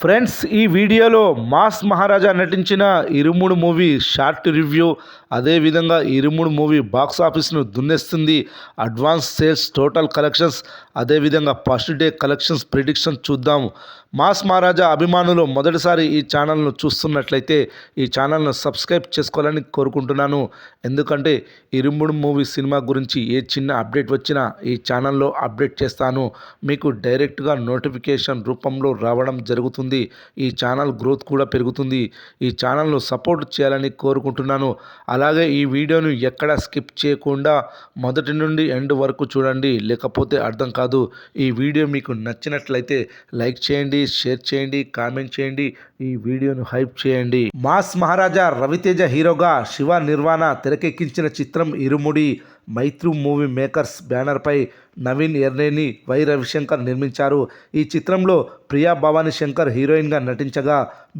Friends, ఈ వీడియోలో mass మహారాజా నటించిన ఇరుముడు మూవీ షార్ట్ రివ్యూ, అదేవిధంగా ఇరుముడు మూవీ బాక్స్ ఆఫీస్ను దున్నేస్తుంది, అడ్వాన్స్ సేల్స్, టోటల్ కలెక్షన్స్, అదేవిధంగా ఫస్ట్ డే కలెక్షన్స్ ప్రిడిక్షన్ చూద్దాం. మాస్ మహారాజా అభిమానులు మొదటిసారి ఈ ఛానల్ను చూస్తున్నట్లయితే ఈ ఛానల్ను సబ్స్క్రైబ్ చేసుకోవాలని కోరుకుంటున్నాను. ఎందుకంటే ఇరుముడు మూవీ సినిమా గురించి ఏ చిన్న అప్డేట్ వచ్చినా ఈ ఛానల్లో అప్డేట్ చేస్తాను. మీకు డైరెక్ట్గా నోటిఫికేషన్ రూపంలో రావడం జరుగుతుంది. ఈ ఛానల్ గ్రోత్ కూడా పెరుగుతుంది. ఈ ఛానల్ను సపోర్ట్ చేయాలని కోరుకుంటున్నాను. అలాగే ఈ వీడియోను ఎక్కడ స్కిప్ చేయకుండా మొదటి నుండి ఎండ్ వరకు చూడండి, లేకపోతే అర్థం కాదు. ఈ వీడియో మీకు నచ్చినట్లయితే లైక్ చేయండి, షేర్ చేయండి, కామెంట్ చేయండి, ఈ వీడియోను హైప్ చేయండి. మాస్ మహారాజా రవితేజ హీరోగా శివ నిర్వాణ తెరకెక్కించిన చిత్రం ఇరుముడి. మైత్రి మూవీ మేకర్స్ బ్యానర్పై నవీన్ ఎర్నేని, వై రవిశంకర్ నిర్మించారు. ఈ చిత్రంలో ప్రియా భవానీ శంకర్ హీరోయిన్గా నటించగా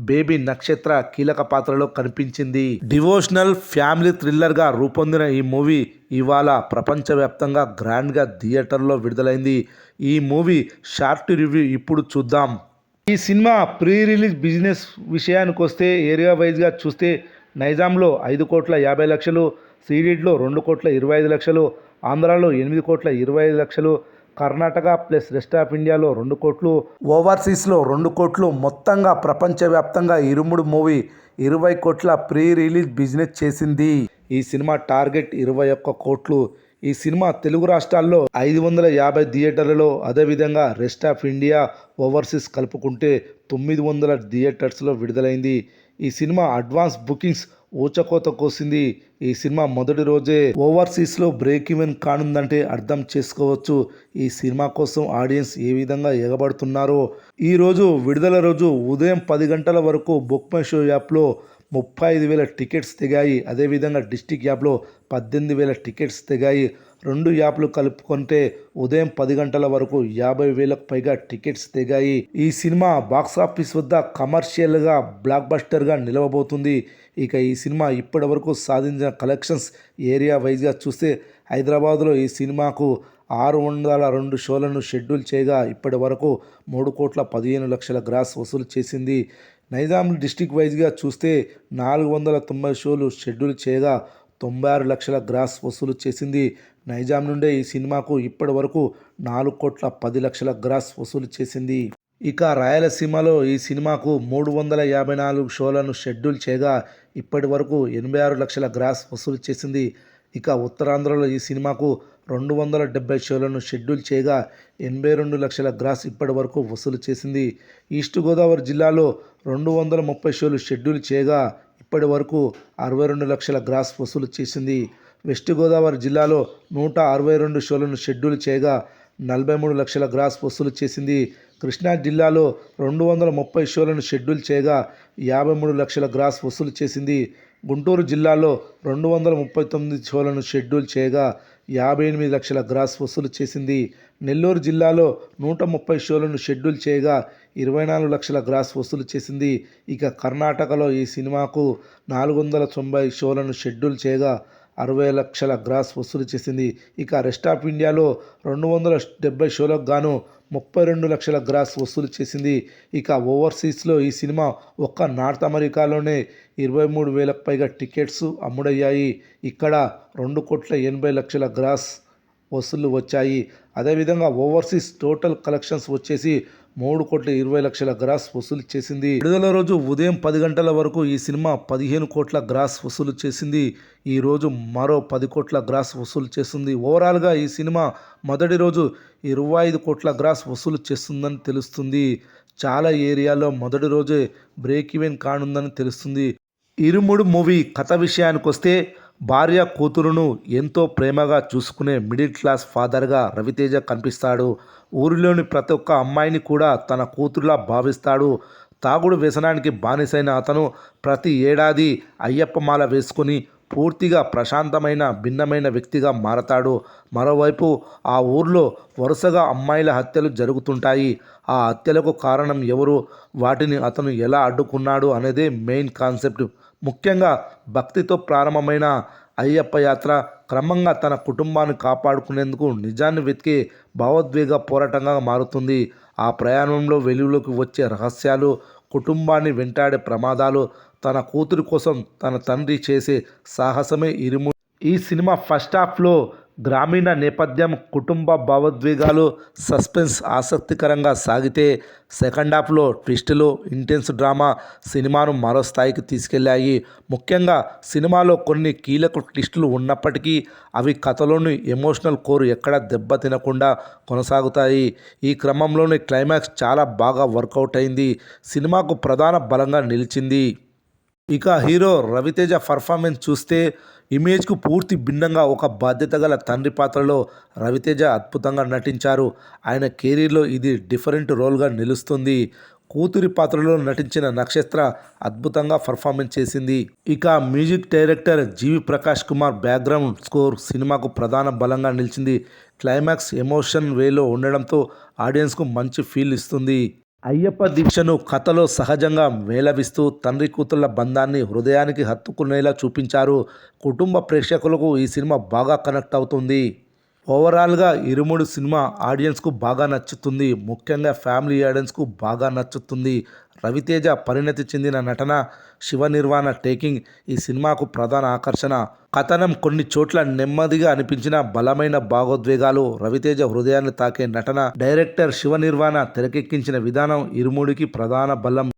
బేబీ నక్షత్ర కీలక పాత్రలో కనిపించింది. డివోషనల్ ఫ్యామిలీ థ్రిల్లర్గా రూపొందిన ఈ మూవీ ఇవాళ ప్రపంచవ్యాప్తంగా గ్రాండ్గా థియేటర్లో విడుదలైంది. ఈ మూవీ షార్ట్ రివ్యూ ఇప్పుడు చూద్దాం. ఈ సినిమా ప్రీ రిలీజ్ బిజినెస్ విషయానికి వస్తే ఏరియా వైజ్గా చూస్తే నైజాంలో 5,50,00,000, సీడెడ్లో 2,25,00,000, ఆంధ్రాలో 8,25,00,000, కర్ణాటక ప్లస్ రెస్ట్ ఆఫ్ ఇండియాలో 2 కోట్లు, ఓవర్సీస్లో 2 కోట్లు, మొత్తంగా ప్రపంచవ్యాప్తంగా ఇరుముడు మూవీ 20 కోట్ల ప్రీ రిలీజ్ బిజినెస్ చేసింది. ఈ సినిమా టార్గెట్ 21 కోట్లు. ఈ సినిమా తెలుగు రాష్ట్రాల్లో 550 థియేటర్లలో, అదేవిధంగా రెస్ట్ ఆఫ్ ఇండియా, ఓవర్సీస్ కలుపుకుంటే 900 థియేటర్స్లో విడుదలైంది. ఈ సినిమా అడ్వాన్స్ బుకింగ్స్ ఊచకోత కోసింది. ఈ సినిమా మొదటి రోజే ఓవర్సీస్లో బ్రేక్ ఈవెన్ కానుందంటే అర్థం చేసుకోవచ్చు ఈ సినిమా కోసం ఆడియన్స్ ఏ విధంగా ఎగబడుతున్నారో. ఈరోజు విడుదల రోజు ఉదయం 10 గంటల వరకు బుక్ మై షో యాప్లో 35,000 టికెట్స్ తెగాయి. అదేవిధంగా డిస్టిక్ యాప్లో 18,000 టికెట్స్ తెగాయి. 2 యాప్లు కలుపుకుంటే ఉదయం 10 గంటల వరకు 50,000కు పైగా టికెట్స్ తెగాయి. ఈ సినిమా బాక్సాఫీస్ వద్ద కమర్షియల్గా బ్లాక్ బస్టర్గా నిలవబోతుంది. ఇక ఈ సినిమా ఇప్పటి వరకు సాధించిన కలెక్షన్స్ ఏరియా వైజ్గా చూస్తే హైదరాబాద్లో ఈ సినిమాకు 602 షోలను షెడ్యూల్ చేయగా ఇప్పటి వరకు 3,15,00,000 గ్రాస్ వసూలు చేసింది. నైజాం డిస్టిక్ వైజ్గా చూస్తే 490 షోలు షెడ్యూల్ చేయగా 96 లక్షల గ్రాస్ వసూలు చేసింది. నైజాం నుండే ఈ సినిమాకు ఇప్పటి వరకు 4,10,00,000 గ్రాస్ వసూలు చేసింది. ఇక రాయలసీమలో ఈ సినిమాకు 354 షోలను షెడ్యూల్ చేయగా ఇప్పటి వరకు 86 లక్షల గ్రాస్ వసూలు చేసింది. ఇక ఉత్తరాంధ్రలో ఈ సినిమాకు 270 షోలను షెడ్యూల్ చేయగా 82 లక్షల గ్రాస్ ఇప్పటి వరకు వసూలు చేసింది. ఈస్ట్ గోదావరి జిల్లాలో 230 షోలు షెడ్యూల్ చేయగా ఇప్పటి వరకు 62 లక్షల గ్రాస్ వసూలు చేసింది. వెస్ట్ గోదావరి జిల్లాలో 162 షోలను షెడ్యూల్ చేయగా 43 లక్షల గ్రాస్ వసూలు చేసింది. కృష్ణా జిల్లాలో 230 షోలను షెడ్యూల్ చేయగా 53 లక్షల గ్రాస్ వసూలు చేసింది. గుంటూరు జిల్లాలో 239 షోలను షెడ్యూల్ చేయగా 58 లక్షల గ్రాస్ వసూలు చేసింది. నెల్లూరు జిల్లాలో 130 షోలను షెడ్యూల్ చేయగా 24 లక్షల గ్రాస్ వసూలు చేసింది. ఇక కర్ణాటకలో ఈ సినిమాకు 490 షోలను షెడ్యూల్ చేయగా 60 లక్షల గ్రాస్ వసూలు చేసింది. ఇక రెస్ట్ ఆఫ్ ఇండియాలో 270 షోలకు గాను 32 లక్షల గ్రాస్ వసూలు చేసింది. ఇక ఓవర్సీస్లో ఈ సినిమా ఒక్క నార్త్ అమెరికాలోనే 23,000కు పైగా టికెట్స్ అమ్ముడయ్యాయి. ఇక్కడ 2,80,00,000 గ్రాస్ వసూళ్లు వచ్చాయి. అదేవిధంగా ఓవర్సీస్ టోటల్ కలెక్షన్స్ వచ్చేసి 3,20,00,000 గ్రాస్ వసూలు చేసింది. విడుదల రోజు ఉదయం 10 గంటల వరకు ఈ సినిమా 15 కోట్ల గ్రాస్ వసూలు చేసింది. ఈ రోజు మరో 10 కోట్ల గ్రాస్ వసూలు చేస్తుంది. ఓవరాల్గా ఈ సినిమా మొదటి రోజు 25 కోట్ల గ్రాస్ వసూలు చేస్తుందని తెలుస్తుంది. చాలా ఏరియాలో మొదటి రోజే బ్రేక్ ఈవెన్ కానుందని తెలుస్తుంది. ఇరుముడు మూవీ కథ విషయానికి వస్తే భార్య కూతురును ఎంతో ప్రేమగా చూసుకునే మిడిల్ క్లాస్ ఫాదర్గా రవితేజ కనిపిస్తాడు. ఊరిలోని ప్రతి ఒక్క అమ్మాయిని కూడా తన కూతురులా భావిస్తాడు. తాగుడు వ్యసనానికి బానిసైన అతను ప్రతి ఏడాది అయ్యప్ప మాల వేసుకొని పూర్తిగా ప్రశాంతమైన భిన్నమైన వ్యక్తిగా మారతాడు. మరోవైపు ఆ ఊర్లో వరుసగా అమ్మాయిల హత్యలు జరుగుతుంటాయి. ఆ హత్యలకు కారణం ఎవరు, వాటిని అతను ఎలా అడ్డుకున్నాడు అనేదే మెయిన్ కాన్సెప్ట్. ముఖ్యంగా భక్తితో ప్రారంభమైన అయ్యప్ప యాత్ర క్రమంగా తన కుటుంబాన్ని కాపాడుకునేందుకు నిజాన్ని వెతికే భావోద్వేగ పోరాటంగా మారుతుంది. ఆ ప్రయాణంలో వెలుగులోకి వచ్చే రహస్యాలు, కుటుంబాన్ని వెంటాడే ప్రమాదాలు, తన కూతురి కోసం తన తండ్రి చేసే సాహసమే ఇరుముడి. ఈ సినిమా ఫస్ట్ హాఫ్లో గ్రామీణ నేపథ్యం, కుటుంబ భావోద్వేగాలు, సస్పెన్స్ ఆసక్తికరంగా సాగితే సెకండ్ హాఫ్లో ట్విస్టులు, ఇంటెన్స్ డ్రామా సినిమాను మరో స్థాయికి తీసుకెళ్లాయి. ముఖ్యంగా సినిమాలో కొన్ని కీలక ట్విస్టులు ఉన్నప్పటికీ అవి కథలోని ఎమోషనల్ కోర్ ఎక్కడా దెబ్బతినకుండా కొనసాగుతాయి. ఈ క్రమంలోని క్లైమాక్స్ చాలా బాగా వర్కౌట్ అయింది, సినిమాకు ప్రధాన బలంగా నిలిచింది. ఇక హీరో రవితేజ పర్ఫార్మెన్స్ చూస్తే ఇమేజ్కు పూర్తి భిన్నంగా ఒక బాధ్యత గల తండ్రి పాత్రలో రవితేజ అద్భుతంగా నటించారు. ఆయన కెరీర్లో ఇది డిఫరెంట్ రోల్గా నిలుస్తుంది. కూతురి పాత్రలో నటించిన నక్షత్ర అద్భుతంగా పర్ఫార్మెన్స్ చేసింది. ఇక మ్యూజిక్ డైరెక్టర్ జీవి ప్రకాష్ కుమార్ బ్యాక్గ్రౌండ్ స్కోర్ సినిమాకు ప్రధాన బలంగా నిలిచింది. క్లైమాక్స్ ఎమోషన్ వేలో ఉండడంతో ఆడియన్స్కు మంచి ఫీల్ ఇస్తుంది. అయ్యప్ప దీక్షను కథలో సహజంగా మేళవిస్తూ తండ్రి కూతుళ్ల బంధాన్ని హృదయానికి హత్తుకునేలా చూపించారు. కుటుంబ ప్రేక్షకులకు ఈ సినిమా బాగా కనెక్ట్ అవుతుంది. ఓవరాల్గా ఇరుముడి సినిమా ఆడియన్స్కు బాగా నచ్చుతుంది. ముఖ్యంగా ఫ్యామిలీ ఆడియన్స్కు బాగా నచ్చుతుంది. రవితేజ పరిణతి చెందిన నటన, శివ నిర్వాణ టేకింగ్ ఈ సినిమాకు ప్రధాన ఆకర్షణ. కథనం కొన్ని చోట్ల నెమ్మదిగా అనిపించిన బలమైన భావోద్వేగాలు, రవితేజ హృదయాన్ని తాకే నటన, డైరెక్టర్ శివ నిర్వాణ తెరకెక్కించిన విధానం ఇరుముడికి ప్రధాన బలం.